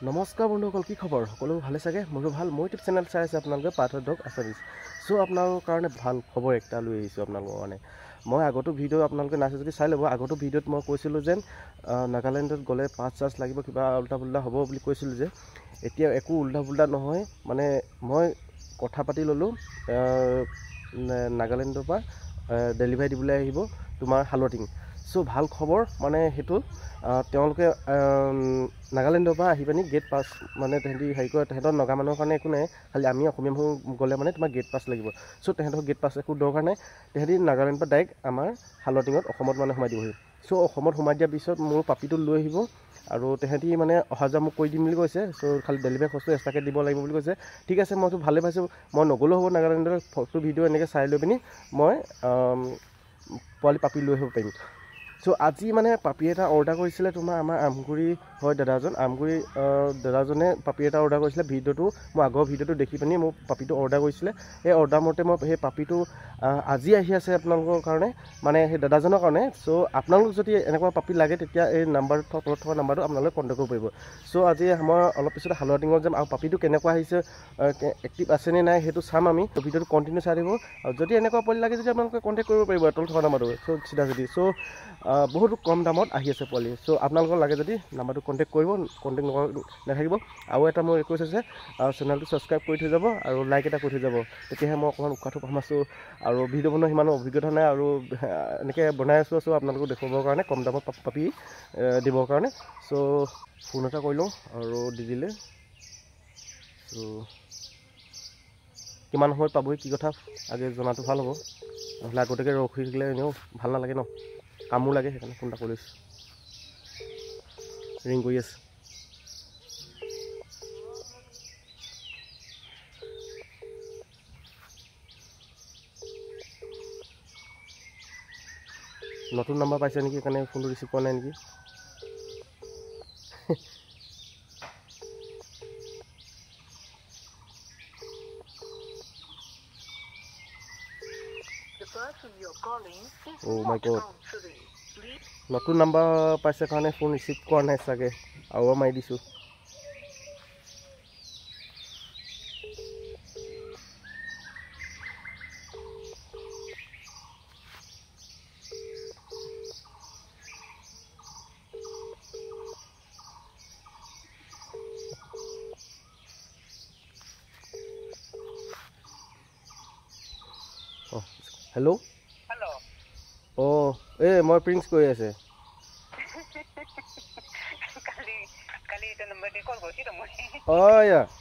নমস্কাৰ বন্ধুসকল, কি খবৰ? সকলো ভালে চাগে? মোৰো ভাল। মই ইউটিউব চেনেল চাই আছে আপোনালোকে পাৰ্থ ডগ আছামিজ। চ' আপোনালোকৰ কাৰণে ভাল খবৰ একটা লৈ আহিছোঁ আপোনালোকৰ কাৰণে। মই আগতো ভিডিঅ' আপোনালোকে নাচাই যদি চাই ল'ব। আগতো ভিডিঅ'ত মই কৈছিলোঁ যেন নাগালেণ্ডত গ'লে পাছ চাছ লাগিব, কিবা উল্টা পুল্টা হ'ব বুলি কৈছিলোঁ যে। এতিয়া একো উল্টা পুল্টা নহয়, মানে মই কথা পাতি ল'লোঁ নাগালেণ্ডৰ পৰা ডেলিভাৰী দিবলৈ আহিব তোমাৰ হালটিং। চ' ভাল খবৰ মানে সেইটো তেওঁলোকে নাগালেণ্ডৰ পৰা আহি পিনি গেট পাছ মানে তেহেঁতি হেৰি কৰে। তেহেঁতৰ নগা মানুহৰ কাৰণে একো নাই, খালি আমি অসমীয়া মানুহ গ'লে মানে তোমাৰ গেট পাছ লাগিব। চ' তেহেঁতৰ গেট পাছ একো দৰকাৰ নাই। তেহেঁতি নাগালেণ্ডৰ পৰা ডাইৰেক্ট আমাৰ হালটিঙত অসমত মানে সোমাই দিবহি। চ' অসমত সোমাই দিয়াৰ পিছত মোৰ পাপিটো লৈ আহিব আৰু তেহেঁতি মানে অহা যোৱা মোক কৰি দিম বুলি কৈছে। চ' খালি ডেলিভাৰী খৰচটো এক্সট্ৰাকৈ দিব লাগিব বুলি কৈছে। ঠিক আছে, মইতো ভালে পাইছোঁ। মই নগ'লেও হ'ব, নাগালেণ্ডৰ ফটো ভিডিঅ' এনেকৈ চাই লৈ পিনি মই পোৱালি পাপি লৈ আহিব পাৰিম। চ' আজি মানে পাপি এটা অৰ্ডাৰ কৰিছিলে তোমাৰ আমাৰ আমগুৰি হয় দাদাজন। আমগুৰি দাদাজনে পাপি এটা অৰ্ডাৰ কৰিছিলে। ভিডিঅ'টো মই আগৰ ভিডিঅ'টো দেখি পিনি মোক পাপিটো অৰ্ডাৰ কৰিছিলে। সেই অৰ্ডাৰ মতে মই সেই পাপিটো আজি আহি আছে আপোনালোকৰ কাৰণে, মানে সেই দাদাজনৰ কাৰণে। চ' আপোনালোক যদি এনেকুৱা পাপি লাগে তেতিয়া এই নাম্বাৰটো তলত থকা নাম্বাৰটো আপোনালোকে কণ্টেক্ট কৰিব পাৰিব। চ' আজি মই অলপ পিছতে হালটিঙত যাম আৰু পাপিটো কেনেকুৱা আহিছে, এক্টিভ আছেনে নাই সেইটো চাম আমি। ভিডিঅ'টো কণ্টিনিউ চাই দিব। আৰু যদি এনেকুৱা পোৱালি লাগে যদি আপোনালোকে কণ্টেক্ট কৰিব পাৰিব তলত থকা নাম্বাৰটো। চ' চিধা চিধি বহুত কম দামত আহি আছে পোৱালি। চ' আপোনালোকৰ লাগে যদি নাম্বাৰটো কণ্টেক্ট কৰিব, কণ্টেক্ট নাথাকিব। আৰু এটা মোৰ ৰিকুৱেষ্ট আছে, চেনেলটো ছাবস্ক্ৰাইব কৰি থৈ যাব আৰু লাইক এটা কৰি থৈ যাব। তেতিয়াহে মই অকণমান উশাহটো পাম আছোঁ আৰু ভিডিঅ' বনোৱা সিমান অভিজ্ঞতা নাই আৰু এনেকৈ বনাই আছোঁ আপোনালোকক দেখুৱাবৰ কাৰণে, কম দামত পাপি দিবৰ কাৰণে। চ' ফোন এটা কৰি লওঁ আৰু দি দিলে। চ' কিমান সময়ত পাবহি কি কথা আগে জনাটো ভাল হ'ব, নহ'লে আগতীয়াকৈ ৰখি থাকিলে এনেও ভাল নালাগে ন, কামো লাগে। সেইকাৰণে ফোন এটা কৰি লৈছোঁ। ৰিং কৰি আছে। নতুন নাম্বাৰ পাইছে নেকি, সেইকাৰণে ফোনটো ৰিচিভ কৰা নাই নেকি। Oh my God, নতুন নাম্বাৰ পাইছে কাৰণে ফোন ৰিচিভ কৰা নাই চাগে, আৰু মাৰি দিছোঁ। হেল্ল'। অঁ, মই প্ৰিন্স কৈ আছে।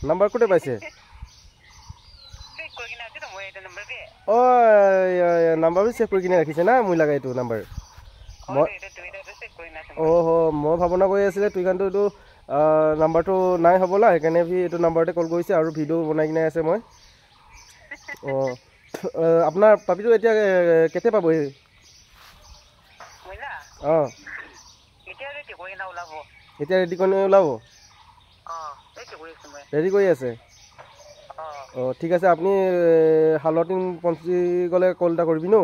নাম্বাৰ ক'তে পাইছে? নাম্বাৰটো চেভ কৰি কিনে ৰাখিছে না মই লগা এইটো নাম্বাৰ। মই ভাৱনা কৰি আছিলে তুই কাৰণটো এইটো নাম্বাৰটো নাই হ'বলা, সেইকাৰণে এইটো নাম্বাৰতে কল কৰিছে আৰু ভিডিঅ' বনাই কিনে আছে মই। অঁ, আপোনাৰ পাপিটো এতিয়া কেতিয়া পাবহি? অঁ, এতিয়া ৰেডি কৰি ওলাব? ৰেডি কৰি আছে? অঁ, ঠিক আছে। আপুনি হালটিং পঞ্চি গ'লে কল এটা কৰিবি ন?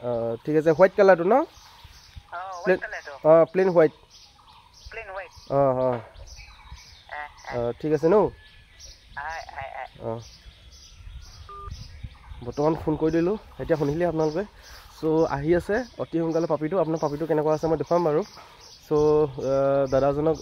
অঁ, ঠিক আছে। হোৱাইট কালাৰটো ন? Plain white. ঠিক আছে ন? অঁ, বৰ্তমান ফোন কৰি দিলোঁ, এতিয়া শুনিলে আপোনালোকে। চ' আহি আছে অতি সোনকালে পাপিটো। আপোনাৰ পাপিটো কেনেকুৱা আছে মই দেখুৱাম বাৰু। চ' দাদাজনক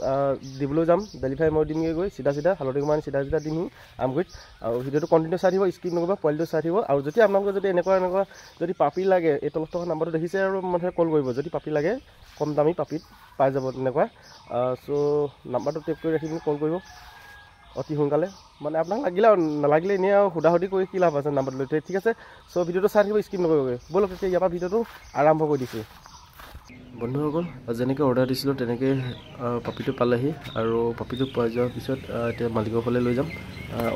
দিবলৈ যাম, ডেলিভাৰী মই দিমগৈ গৈ চিধা হালধি মাৰি চিধা দিমহি আমগুৰিত। আৰু ভিডিঅ'টো কণ্টিনিউ চাই থাকিব, স্কিপ নকৰিব, পোৱালিটো চাই থাকিব। আৰু যদি আপোনালোকে যদি এনেকুৱা যদি পাপি লাগে, এই তলত থকা নাম্বাৰটো দেখিছে আৰু মানুহে কল কৰিব। যদি পাপি লাগে কম দামী পাপিত পাই যাব তেনেকুৱা। চ' নাম্বাৰটো টেপ কৰি ৰাখি পিনি কল কৰিব অতি সোনকালে। মানে আপোনাক লাগিলে আৰু নালাগিলে এনেই আৰু সুধি কৰি কি লাভ আছে নাম্বাৰটো লৈ। ঠিক আছে, চ' ভিডিঅ'টো চাই থাকিব, স্কিপ নকৰিবগৈ। ব'লক এতিয়া ইয়াৰ পৰা ভিডিঅ'টো আৰম্ভ কৰি দিছোঁ। বন্ধুসকল, যেনেকৈ অৰ্ডাৰ দিছিলোঁ তেনেকৈ পাপিটো পালেহি আৰু পাপিটো পোৱা যোৱাৰ পিছত এতিয়া মালিকৰ ফালে লৈ যাম।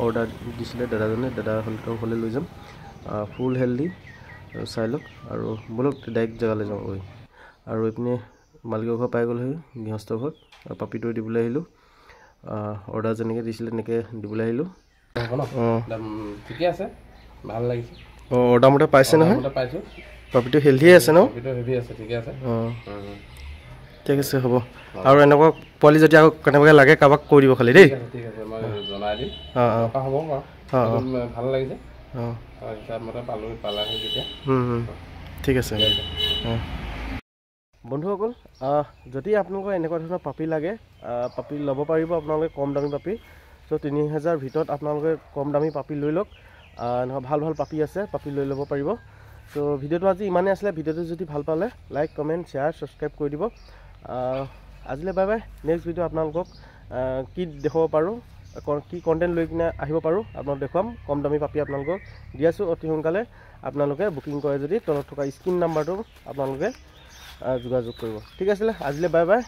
অৰ্ডাৰ দিছিলে দাদাজনে, দাদাহঁতৰ ফালে লৈ যাম। ফুল হেল্ডি চাই লওক আৰু ব'লক ডাইৰেক্ট জেগালৈ যাওঁ গৈ। আৰু এইপিনে মালিকৰ ঘৰ পাই গ'লহি, গৃহস্থৰ ঘৰত। পাপিটো দিবলৈ আহিলোঁ, অৰ্ডাৰ যেনেকৈ দিছিলে তেনেকৈ দিবলৈ আহিলোঁ। ঠিকে আছে, ভাল লাগিছে। অঁ, অৰ্ডাৰ মতে পাইছে নহয়? পাইছোঁ। পাপিটো হেল্ডিয়ে আছে ন? পাপিটো হেল্ডি আছে, ঠিকে আছে। অঁ, ঠিক আছে হ'ব আৰু এনেকুৱা পোৱালি যদি আকৌ কেনেবাকৈ লাগে কাৰোবাক কৈ দিব খালি দেই ঠিক আছে মই জনাই দিম হ'ব বাৰু ভাল লাগিছে হিচাপমতে পালাহি তেতিয়া ঠিক আছে বন্ধুসকল যদি আপোনালোকৰ এনেকুৱা ধৰণৰ পাপি লাগে পাপি ল'ব পাৰিব আপোনালোকে কম দামী পাপি চ' 3000 ভিতৰত আপোনালোকে কম দামী পাপি লৈ লওক এনেকুৱা ভাল ভাল পাপি আছে পাপি লৈ ল'ব পাৰিব চ' ভিডিঅ'টো আজি ইমানেই আছিলে ভিডিঅ'টো যদি ভাল পালে লাইক কমেণ্ট শ্বেয়াৰ ছাবস্ক্ৰাইব কৰি দিব আজিলৈ বাই বাই নেক্সট ভিডিঅ' আপোনালোকক কি দেখুৱাব পাৰোঁ কি কণ্টেণ্ট লৈ কিনে আহিব পাৰোঁ আপোনালোক দেখুৱাম কম দামী পাপি আপোনালোকক দি আছোঁ অতি সোনকালে আপোনালোকে বুকিং কৰে যদি তলত থকা স্ক্ৰীন নাম্বাৰটো আপোনালোকে যোগাযোগ কৰিব ঠিক আছিলে আজিলৈ বাই বাই